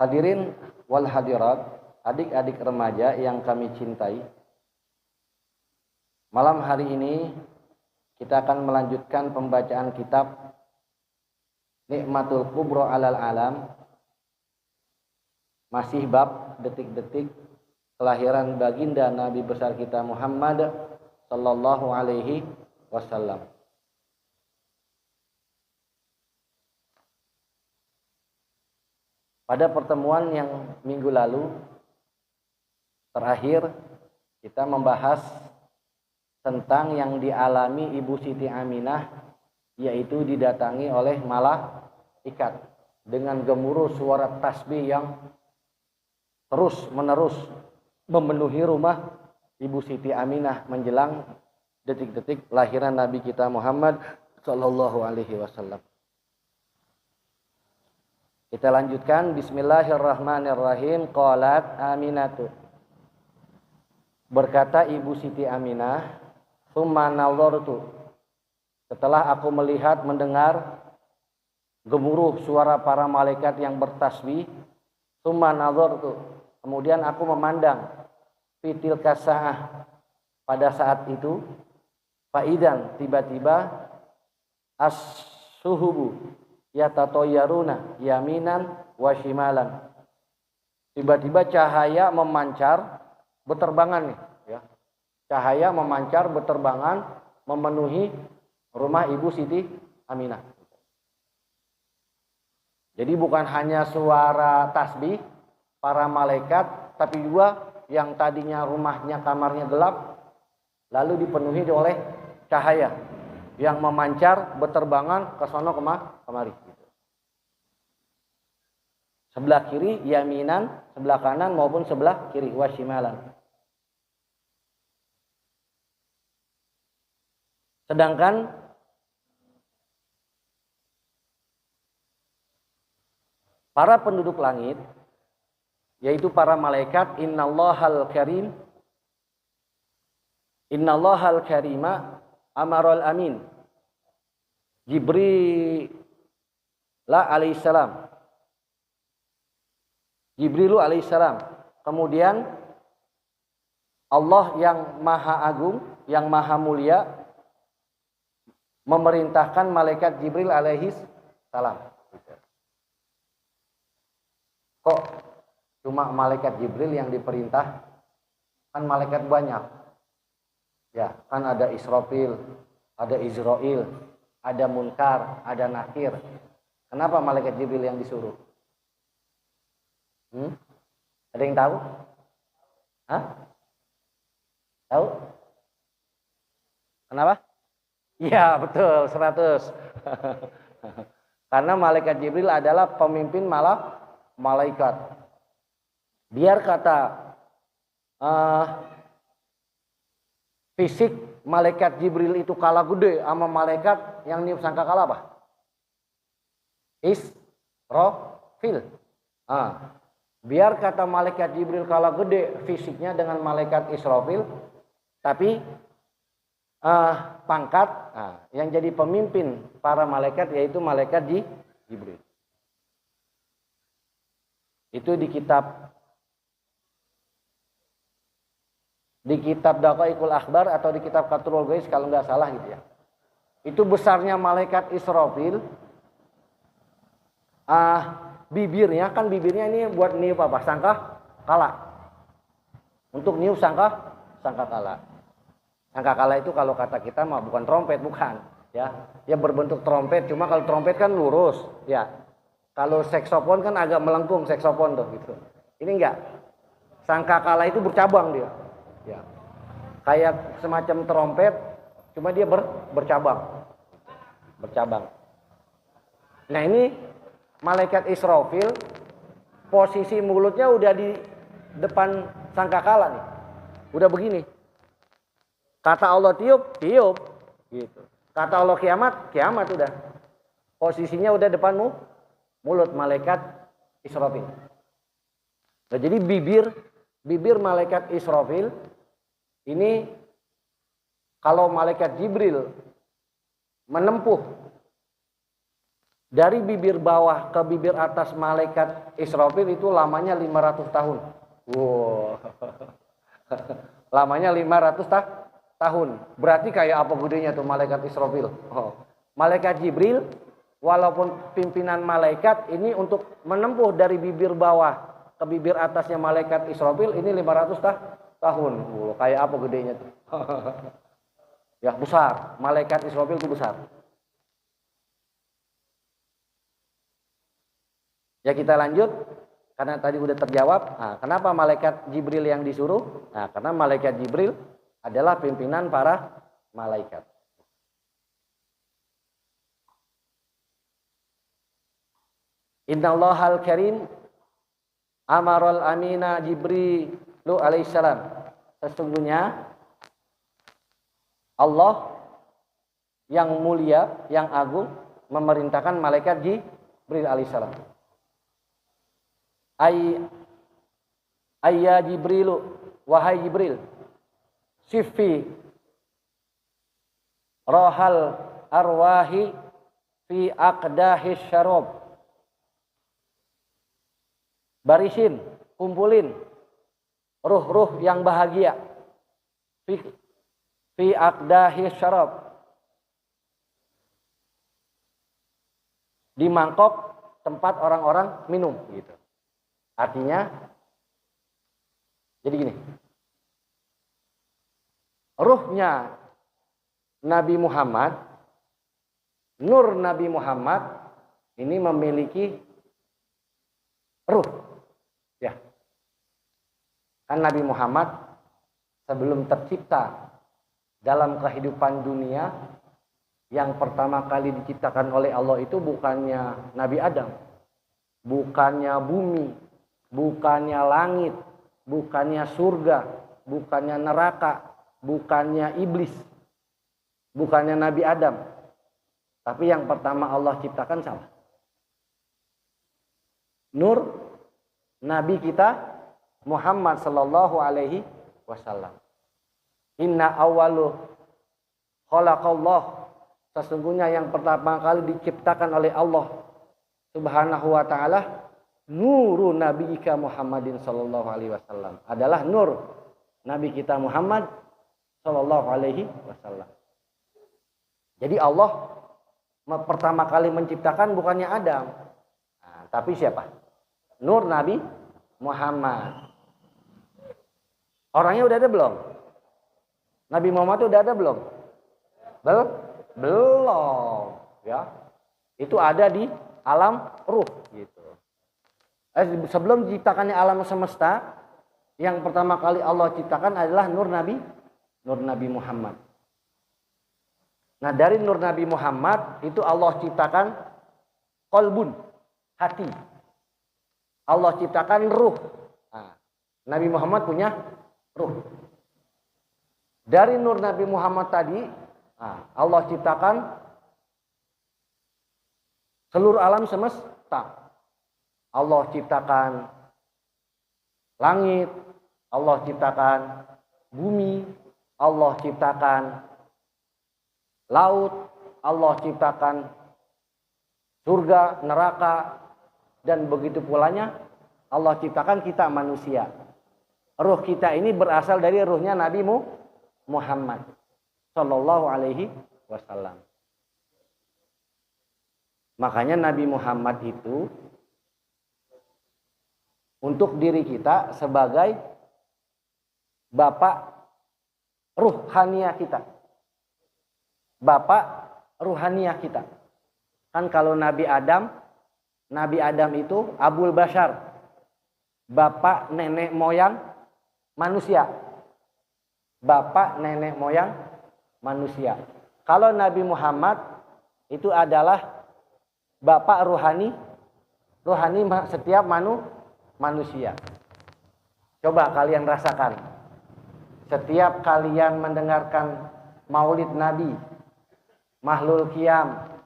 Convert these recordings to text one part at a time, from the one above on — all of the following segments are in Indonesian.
Hadirin wal hadirat, adik-adik remaja yang kami cintai. Malam hari ini kita akan melanjutkan pembacaan kitab Nikmatul Kubro Alal Alam. Masih bab detik-detik kelahiran baginda Nabi besar kita Muhammad sallallahu alaihi wasallam. Pada pertemuan yang minggu lalu terakhir kita membahas tentang yang dialami Ibu Siti Aminah, yaitu didatangi oleh malaikat dengan gemuruh suara tasbih yang terus menerus memenuhi rumah Ibu Siti Aminah menjelang detik-detik lahiran Nabi kita Muhammad sallallahu alaihi wasallam. Kita lanjutkan. Bismillahirrahmanirrahim. Qalat Aminatu. Berkata Ibu Siti Aminah, "Tsumma nazartu." Setelah aku melihat, mendengar gemuruh suara para malaikat yang bertasbih, "Tsumma nazartu." Kemudian aku memandang fitil kasaah pada saat itu, faidan tiba-tiba as-suhubu yatatoyaruna yaminan wa shimalan. Tiba-tiba cahaya memancar berterbangan nih, ya. Cahaya memancar berterbangan memenuhi rumah Ibu Siti Aminah. Jadi bukan hanya suara tasbih para malaikat, tapi juga yang tadinya rumahnya kamarnya gelap lalu dipenuhi oleh cahaya yang memancar berterbangan ke sono kemari. Sebelah kiri yaminan, sebelah kanan maupun sebelah kiri, washimalan. Sedangkan para penduduk langit, yaitu para malaikat, innallahal karim, innallahal karima amarul amin Jibril alaihissalam. Jibril alaihissalam. Kemudian Allah yang maha agung, yang maha mulia memerintahkan malaikat Jibril alaihissalam. Kok cuma malaikat Jibril yang diperintah? Kan malaikat banyak. Ya, kan ada Israfil, ada Izrail, ada Munkar, ada Nakir. Kenapa malaikat Jibril yang disuruh? Ada yang tahu? Hah? Tahu? Kenapa? Iya, betul, 100. Karena malaikat Jibril adalah pemimpin malaikat. Biar kata fisik malaikat Jibril itu kalah gede sama malaikat yang niup sangkakala apa? Israfil. Biar kata malaikat Jibril kalah gede fisiknya dengan malaikat Israfil, tapi pangkat yang jadi pemimpin para malaikat yaitu malaikat Jibril. Itu di kitab Daqaiqul Akhbar atau di kitab Qatrul Ghais kalau nggak salah gitu ya. Itu besarnya malaikat Israfil. Bibirnya ini buat niup apa? Sangkakala. Untuk niup sangkakala. Sangkakala itu kalau kata kita mah bukan trompet, bukan, ya. Dia berbentuk trompet, cuma kalau trompet kan lurus, ya. Kalau saksofon kan agak melengkung saksofon tuh gitu. Ini enggak. Sangkakala itu bercabang dia. Ya. Kayak semacam trompet, cuma dia bercabang. Nah, ini malaikat Israfil posisi mulutnya udah di depan sangkakala nih. Udah begini. Kata Allah tiup gitu. Kata Allah kiamat udah. Posisinya udah depan mulut malaikat Israfil. Nah, jadi bibir malaikat Israfil ini kalau malaikat Jibril menempuh Dari bibir bawah ke bibir atas malaikat Israfil itu lamanya 500 tahun. Wow. Lamanya 500 tahun. Berarti kayak apa gedenya tuh malaikat Israfil? Oh. Malaikat Jibril walaupun pimpinan malaikat ini untuk menempuh dari bibir bawah ke bibir atasnya malaikat Israfil ini 500 tahun. Wow, kayak apa gedenya tuh? Ya besar. Malaikat Israfil itu besar. Ya kita lanjut, karena tadi udah terjawab. Nah, kenapa malaikat Jibril yang disuruh? Nah, karena malaikat Jibril adalah pimpinan para malaikat. Innallahal karim amaral amina Jibrilu alaihissalam. Sesungguhnya Allah yang mulia, yang agung memerintahkan malaikat Jibril alaihissalam. Ayya Jibrilu, wahai Jibril, sifi rohal arwahi fi aqdahis syarab. Barisin, kumpulin ruh-ruh yang bahagia fi aqdahis syarab, di mangkok tempat orang-orang minum gitu. Artinya, jadi gini, ruhnya Nabi Muhammad, nur Nabi Muhammad ini memiliki ruh, ya. Kan Nabi Muhammad sebelum tercipta dalam kehidupan dunia, yang pertama kali diciptakan oleh Allah itu bukannya Nabi Adam, bukannya bumi, bukannya langit, bukannya surga, bukannya neraka, bukannya iblis, bukannya Nabi Adam. Tapi yang pertama Allah ciptakan siapa? Nur Nabi kita Muhammad sallallahu alaihi wasallam. Inna awwalu khalaqallah, sesungguhnya yang pertama kali diciptakan oleh Allah Subhanahu wa ta'ala, nuru nabiyika Muhammadin sallallahu alaihi wasallam, adalah nur Nabi kita Muhammad sallallahu alaihi wasallam. Jadi Allah pertama kali menciptakan bukannya Adam, nah, tapi siapa? Nur Nabi Muhammad. Orangnya udah ada belum? Nabi Muhammad udah ada belum? Belum, ya. Itu ada di alam ruh gitu. Sebelum diciptakannya alam semesta, yang pertama kali Allah ciptakan adalah nur Nabi Muhammad. Nah, dari nur Nabi Muhammad itu Allah ciptakan qalbun, hati. Allah ciptakan ruh. Nah, Nabi Muhammad punya ruh. Dari nur Nabi Muhammad tadi, Allah ciptakan seluruh alam semesta. Allah ciptakan langit, Allah ciptakan bumi, Allah ciptakan laut, Allah ciptakan surga, neraka, dan begitu pulanya Allah ciptakan kita manusia. Ruh kita ini berasal dari ruhnya Nabi Muhammad sallallahu alaihi wasallam. Makanya Nabi Muhammad itu untuk diri kita sebagai bapak ruhaniah kita. Bapak ruhaniah kita. Kan kalau Nabi Adam itu Abul Bashar, bapak nenek moyang manusia. Bapak nenek moyang manusia. Kalau Nabi Muhammad itu adalah bapak ruhani setiap manusia. Coba kalian rasakan. Setiap kalian mendengarkan Maulid Nabi, Mahlul Qiyam,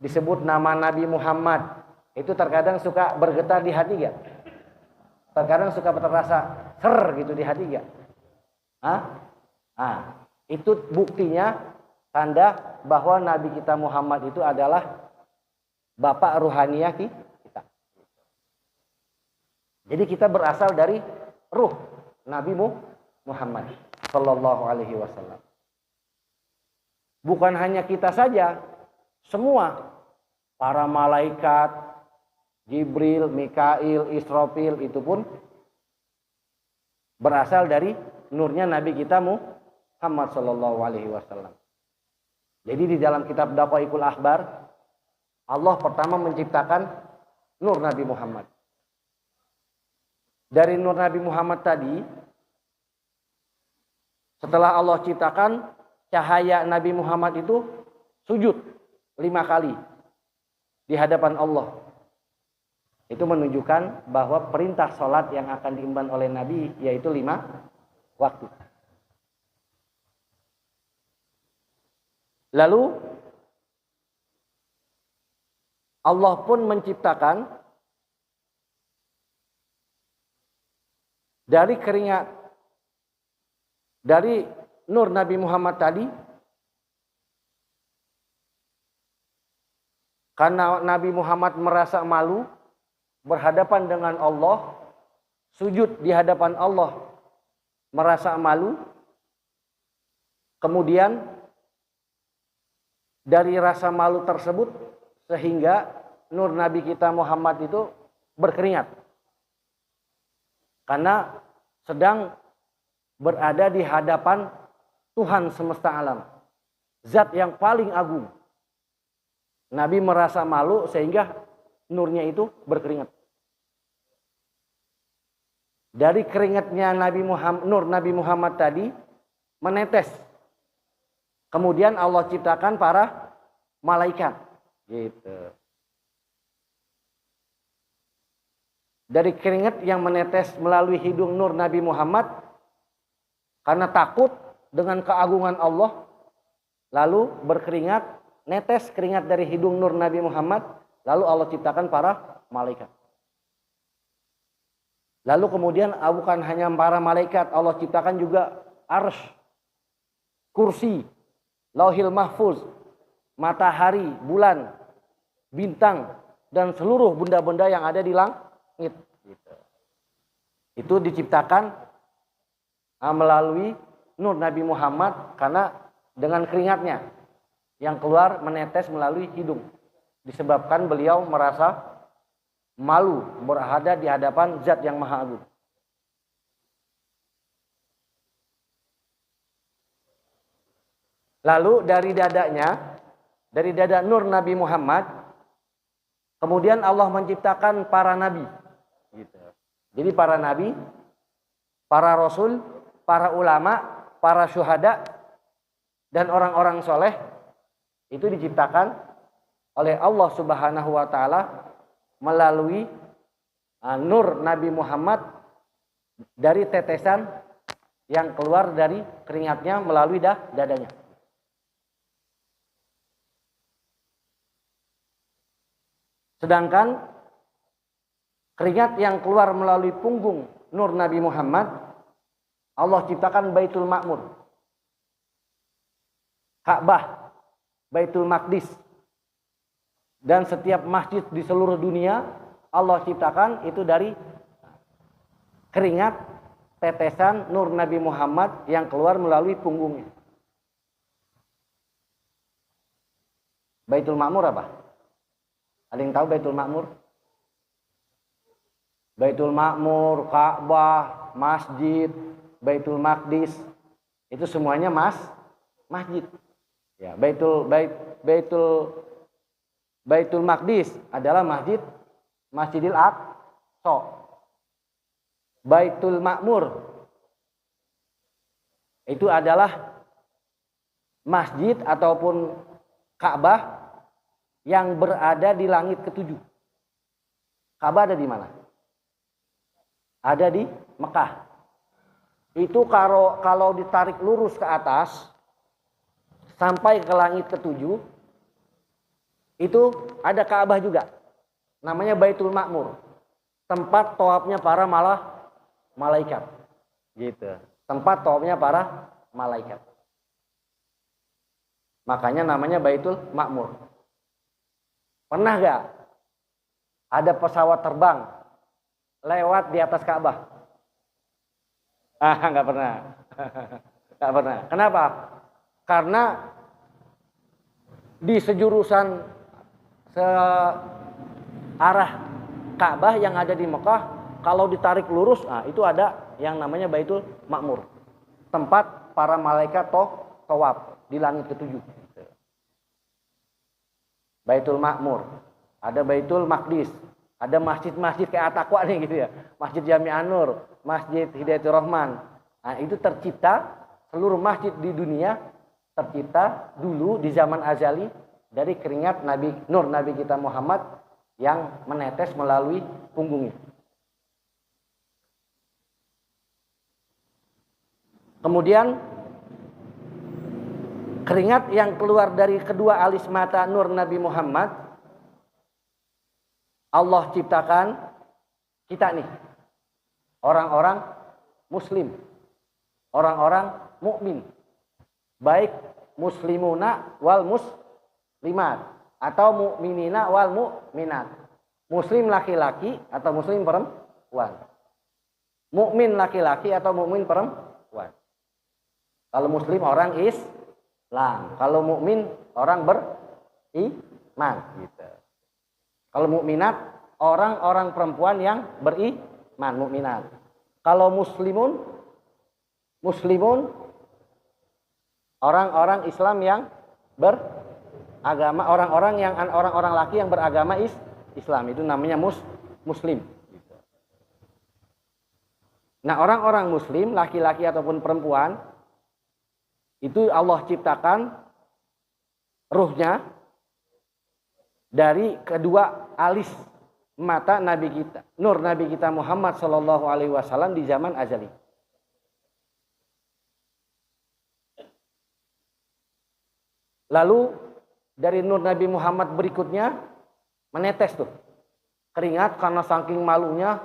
disebut nama Nabi Muhammad, itu terkadang suka bergetar di hati gak? Terkadang suka terasa ser gitu di hati gak? Itu buktinya, tanda bahwa Nabi kita Muhammad itu adalah bapak ruhaniyah kita. Jadi kita berasal dari ruh Nabi Muhammad sallallahu alaihi wasallam. Bukan hanya kita saja, semua para malaikat, Jibril, Mikail, Israfil itu pun berasal dari nurnya Nabi kita Muhammad sallallahu alaihi wasallam. Jadi di dalam kitab Daqaiqul Akhbar, Allah pertama menciptakan nur Nabi Muhammad. Dari nur Nabi Muhammad tadi, setelah Allah ciptakan, cahaya Nabi Muhammad itu sujud 5 kali di hadapan Allah. Itu menunjukkan bahwa perintah sholat yang akan diemban oleh Nabi yaitu 5 waktu. Lalu Allah pun menciptakan dari keringat, dari nur Nabi Muhammad tadi, karena Nabi Muhammad merasa malu berhadapan dengan Allah, sujud di hadapan Allah, merasa malu, kemudian dari rasa malu tersebut sehingga nur Nabi kita Muhammad itu berkeringat. Karena sedang berada di hadapan Tuhan semesta alam, zat yang paling agung. Nabi merasa malu sehingga nurnya itu berkeringat. Dari keringatnya Nabi Muhammad, nur Nabi Muhammad tadi menetes. Kemudian Allah ciptakan para malaikat. Gitu. Dari keringat yang menetes melalui hidung nur Nabi Muhammad, karena takut dengan keagungan Allah, lalu berkeringat, netes keringat dari hidung nur Nabi Muhammad, lalu Allah ciptakan para malaikat. Lalu kemudian bukan hanya para malaikat, Allah ciptakan juga arsy, kursi, lauhil mahfuz, matahari, bulan, bintang, dan seluruh benda-benda yang ada di langit. Itu diciptakan melalui nur Nabi Muhammad karena dengan keringatnya yang keluar menetes melalui hidung. Disebabkan beliau merasa malu berada di hadapan zat yang maha agung. Lalu dari dadanya, dari dada nur Nabi Muhammad, kemudian Allah menciptakan para nabi. Gitu. Jadi para nabi, para rasul, para ulama, para syuhada, dan orang-orang soleh itu diciptakan oleh Allah Subhanahu wa Ta'ala melalui nur Nabi Muhammad dari tetesan yang keluar dari keringatnya melalui dadanya. Sedangkan keringat yang keluar melalui punggung nur Nabi Muhammad, Allah ciptakan Baitul Ma'mur, Ka'bah, Baitul Maqdis, dan setiap masjid di seluruh dunia Allah ciptakan itu dari keringat tetesan nur Nabi Muhammad yang keluar melalui punggungnya. Baitul Ma'mur apa? Ada yang tahu Baitul Ma'mur? Baitul Ma'mur, Ka'bah, masjid, Baitul Maqdis, itu semuanya masjid. Ya, Baitul Maqdis adalah Masjidil Aqsa. Baitul Ma'mur itu adalah masjid ataupun Ka'bah yang berada di langit ketujuh. Ka'bah ada di mana? Ada di Mekah. Itu kalau ditarik lurus ke atas sampai ke langit ketujuh, itu ada Ka'bah juga. Namanya Baitul Ma'mur. Tempat tawafnya para malaikat. Gitu. Tempat tawafnya para malaikat. Makanya namanya Baitul Ma'mur. Pernah gak ada pesawat terbang lewat di atas Ka'bah? Nggak pernah. Nggak pernah. Kenapa? Karena di sejurusan searah Ka'bah yang ada di Mekah, kalau ditarik lurus, itu ada yang namanya Baitul Ma'mur. Tempat para malaikat tawaf di langit ketujuh. Baitul Ma'mur, ada Baitul Maqdis, ada masjid-masjid kayak At-Taqwa nih gitu ya. Masjid Jami'an Nur, Masjid Hidayatul Rahman. Nah, itu tercipta, seluruh masjid di dunia tercipta dulu di zaman azali dari keringat Nabi Nur Nabi kita Muhammad yang menetes melalui punggungnya. Kemudian keringat yang keluar dari kedua alis mata Nur Nabi Muhammad, Allah ciptakan kita nih, orang-orang muslim, orang-orang mukmin, baik muslimuna wal muslimat atau mukminina wal mukminat. Muslim laki-laki atau muslim perempuan, mukmin laki-laki atau mukmin perempuan. Kalau muslim orang Islam, kalau mukmin orang beriman gitu. Kalau mukminat orang-orang perempuan yang beriman, mukminat. Kalau muslimun orang-orang Islam yang beragama, orang-orang laki yang beragama Islam, itu namanya muslim. Nah, orang-orang muslim laki-laki ataupun perempuan itu Allah ciptakan ruhnya dari kedua alis mata Nabi kita, Nur Nabi kita Muhammad Shallallahu Alaihi Wasallam di zaman azali. Lalu dari Nur Nabi Muhammad berikutnya menetes tuh keringat karena saking malunya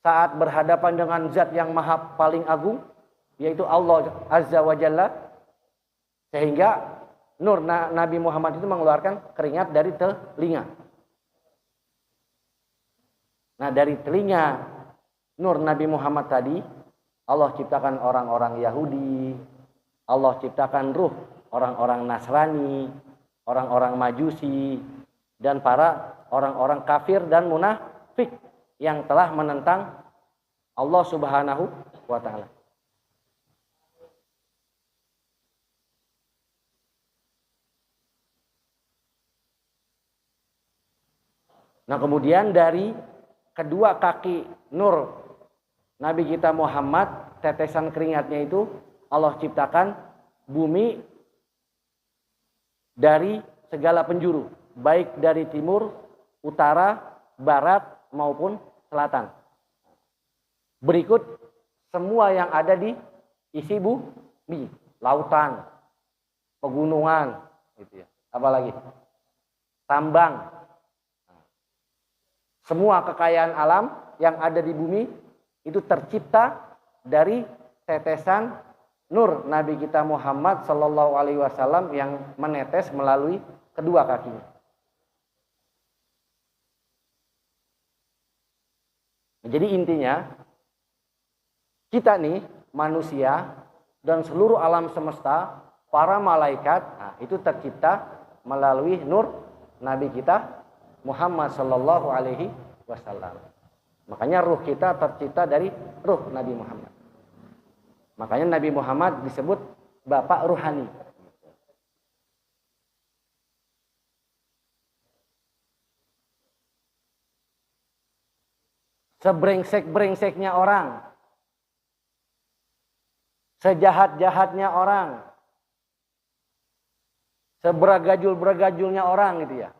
saat berhadapan dengan Zat yang Maha paling agung, yaitu Allah Azza wa Jalla. Sehingga Nur Nabi Muhammad itu mengeluarkan keringat dari telinga. Nah, dari telinga Nur Nabi Muhammad tadi Allah ciptakan orang-orang Yahudi, Allah ciptakan ruh orang-orang Nasrani, orang-orang Majusi, dan para orang-orang kafir dan munafik yang telah menentang Allah Subhanahu wa Ta'ala. Nah, kemudian dari kedua kaki Nur Nabi kita Muhammad, tetesan keringatnya itu Allah ciptakan bumi dari segala penjuru, baik dari timur, utara, barat maupun selatan. Berikut semua yang ada di isi bumi, lautan, pegunungan, gitu ya. Apalagi tambang. Semua kekayaan alam yang ada di bumi itu tercipta dari tetesan Nur Nabi kita Muhammad Sallallahu Alaihi Wasallam yang menetes melalui kedua kakinya. Jadi intinya kita nih manusia dan seluruh alam semesta, para malaikat, itu tercipta melalui Nur Nabi kita Muhammad Sallallahu Alaihi Wasallam. Makanya ruh kita tercipta dari ruh Nabi Muhammad. Makanya Nabi Muhammad disebut Bapak Ruhani. Sebrengsek-brengseknya orang, sejahat-jahatnya orang, seberagajul-beragajulnya orang gitu ya.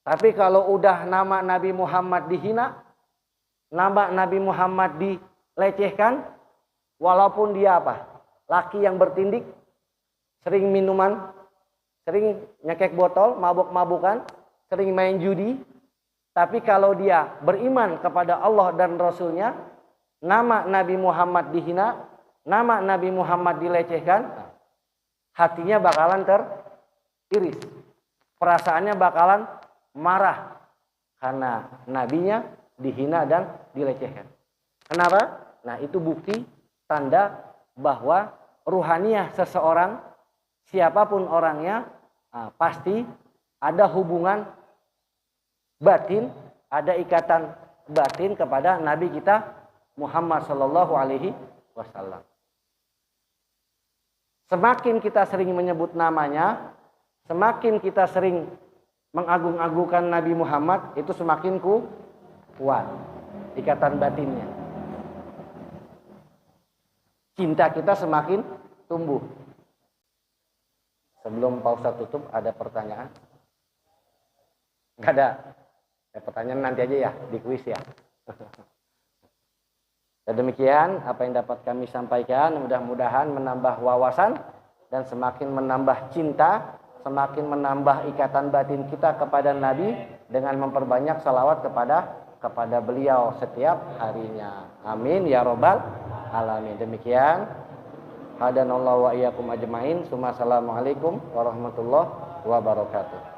Tapi kalau udah nama Nabi Muhammad dihina, nama Nabi Muhammad dilecehkan, walaupun dia apa? Laki yang bertindik, sering minuman, sering nyekek botol, mabuk-mabukan, sering main judi. Tapi kalau dia beriman kepada Allah dan Rasulnya, nama Nabi Muhammad dihina, nama Nabi Muhammad dilecehkan, hatinya bakalan teriris. Perasaannya bakalan marah karena nabinya dihina dan dilecehkan. Kenapa? Nah, itu bukti tanda bahwa ruhaniyah seseorang, siapapun orangnya, pasti ada hubungan batin, ada ikatan batin kepada Nabi kita Muhammad Sallallahu Alaihi Wasallam. Semakin kita sering menyebut namanya, semakin kita sering mengagung-agungkan Nabi Muhammad, itu semakin kuat ikatan batinnya. Cinta kita semakin tumbuh. Sebelum Pak Ustadz tutup, ada pertanyaan? Nggak ada. Pertanyaan nanti aja ya, di kuis ya. Dan demikian apa yang dapat kami sampaikan, mudah-mudahan menambah wawasan dan semakin menambah cinta, semakin menambah ikatan batin kita kepada Nabi dengan memperbanyak salawat kepada beliau setiap harinya. Amin ya robbal alamin. Demikian. Hadanallahu wa iyyakum ajmain. Assalamualaikum warahmatullahi wabarakatuh.